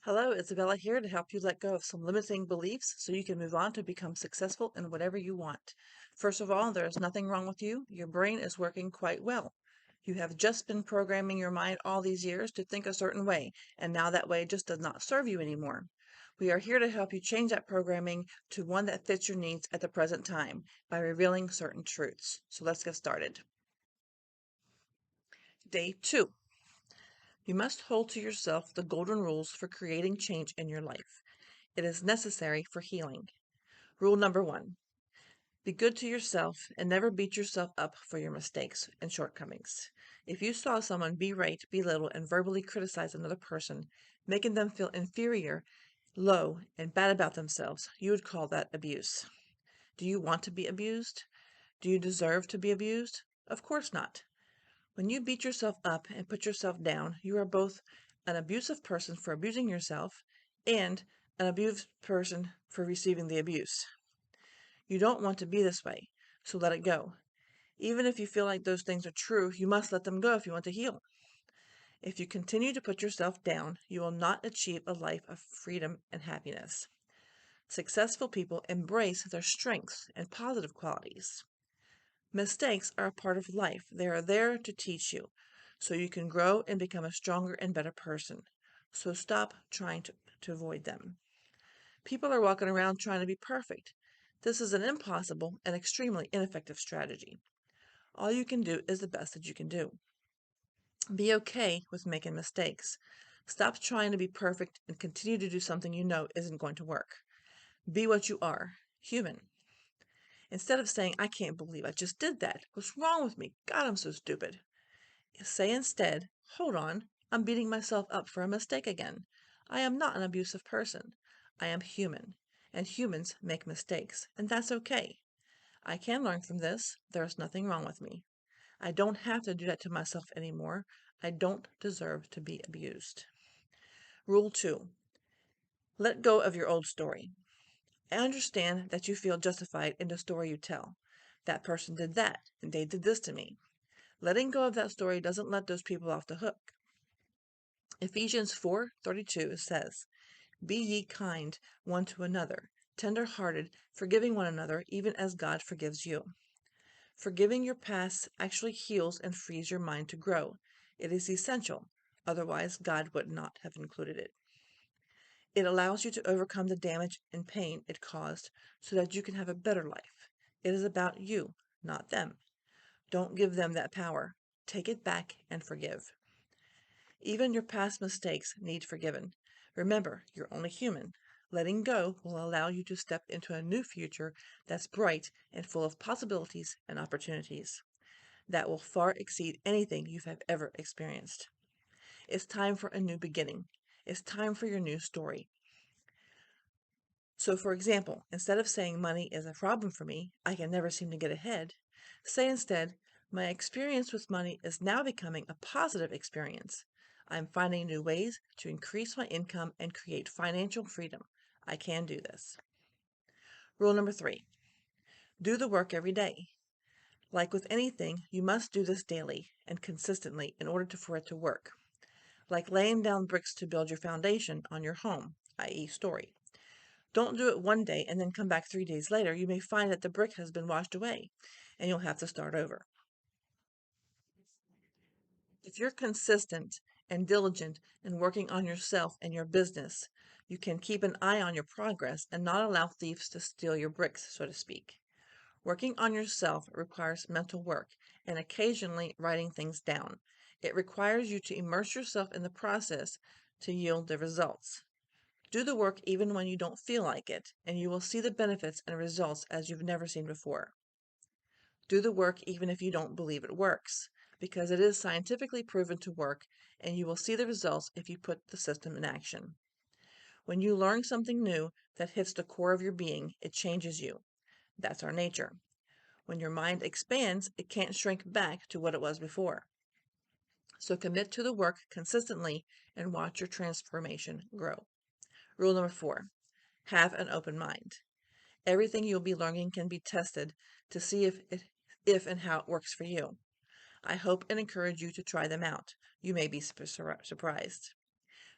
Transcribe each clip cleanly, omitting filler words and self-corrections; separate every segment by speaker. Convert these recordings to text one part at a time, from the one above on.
Speaker 1: Hello, Isabella here to help you let go of some limiting beliefs so you can move on to become successful in whatever you want. First of all, there is nothing wrong with you. Your brain is working quite well. You have just been programming your mind all these years to think a certain way, and now that way just does not serve you anymore. We are here to help you change that programming to one that fits your needs at the present time by revealing certain truths. So let's get started. Day 2. You must hold to yourself the golden rules for creating change in your life. It is necessary for healing. Rule number 1. Be good to yourself and never beat yourself up for your mistakes and shortcomings. If you saw someone berate, belittle, and verbally criticize another person, making them feel inferior, low, and bad about themselves, you would call that abuse. Do you want to be abused? Do you deserve to be abused? Of course not. When you beat yourself up and put yourself down, you are both an abusive person for abusing yourself and an abused person for receiving the abuse. You don't want to be this way, so let it go. Even if you feel like those things are true, you must let them go if you want to heal. If you continue to put yourself down, you will not achieve a life of freedom and happiness. Successful people embrace their strengths and positive qualities. Mistakes are a part of life. They are there to teach you, so you can grow and become a stronger and better person. So stop trying to avoid them. People are walking around trying to be perfect. This is an impossible and extremely ineffective strategy. All you can do is the best that you can do. Be okay with making mistakes. Stop trying to be perfect and continue to do something you know isn't going to work. Be what you are, human. Instead of saying, I can't believe I just did that. What's wrong with me? God, I'm so stupid. Say instead, hold on, I'm beating myself up for a mistake again. I am not an abusive person. I am human, and humans make mistakes, and that's okay. I can learn from this. There is nothing wrong with me. I don't have to do that to myself anymore. I don't deserve to be abused. Rule 2. Let go of your old story. I understand that you feel justified in the story you tell. That person did that, and they did this to me. Letting go of that story doesn't let those people off the hook. Ephesians 4:32 says, Be ye kind one to another, tender-hearted, forgiving one another, even as God forgives you. Forgiving your past actually heals and frees your mind to grow. It is essential, otherwise God would not have included it. It allows you to overcome the damage and pain it caused so that you can have a better life. It is about you, not them. Don't give them that power. Take it back and forgive. Even your past mistakes need forgiven. Remember, you're only human. Letting go will allow you to step into a new future that's bright and full of possibilities and opportunities that will far exceed anything you have ever experienced. It's time for a new beginning. It's time for your new story. So, for example, instead of saying money is a problem for me, I can never seem to get ahead, say instead, my experience with money is now becoming a positive experience. I'm finding new ways to increase my income and create financial freedom. I can do this. Rule number 3. Do the work every day. Like with anything, you must do this daily and consistently in order for it to work. Like laying down bricks to build your foundation on your home, i.e. story. Don't do it one day and then come back 3 days later. You may find that the brick has been washed away and you'll have to start over. If you're consistent and diligent in working on yourself and your business, you can keep an eye on your progress and not allow thieves to steal your bricks, so to speak. Working on yourself requires mental work and occasionally writing things down. It requires you to immerse yourself in the process to yield the results. Do the work even when you don't feel like it, and you will see the benefits and results as you've never seen before. Do the work even if you don't believe it works, because it is scientifically proven to work, and you will see the results if you put the system in action. When you learn something new that hits the core of your being, it changes you. That's our nature. When your mind expands, it can't shrink back to what it was before. So commit to the work consistently and watch your transformation grow. Rule number 4. Have an open mind. Everything you'll be learning can be tested to see if and how it works for you. I hope and encourage you to try them out. You may be surprised.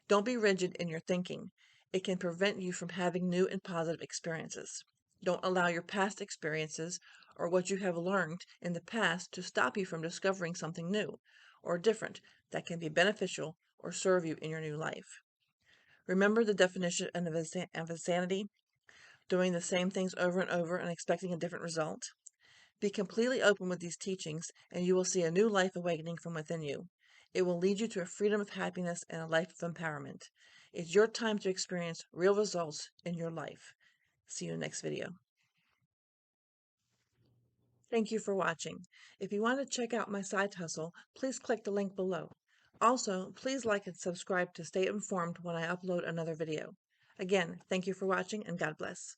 Speaker 1: Don't be rigid in your thinking. It can prevent you from having new and positive experiences. Don't allow your past experiences or what you have learned in the past to stop you from discovering something new or different that can be beneficial or serve you in your new life. Remember the definition of insanity? Doing the same things over and over and expecting a different result? Be completely open with these teachings, and you will see a new life awakening from within you. It will lead you to a freedom of happiness and a life of empowerment. It's your time to experience real results in your life. See you in the next video. Thank you for watching. If you want to check out my side hustle, please click the link below. Also, please like and subscribe to stay informed when I upload another video. Again, thank you for watching, and God bless.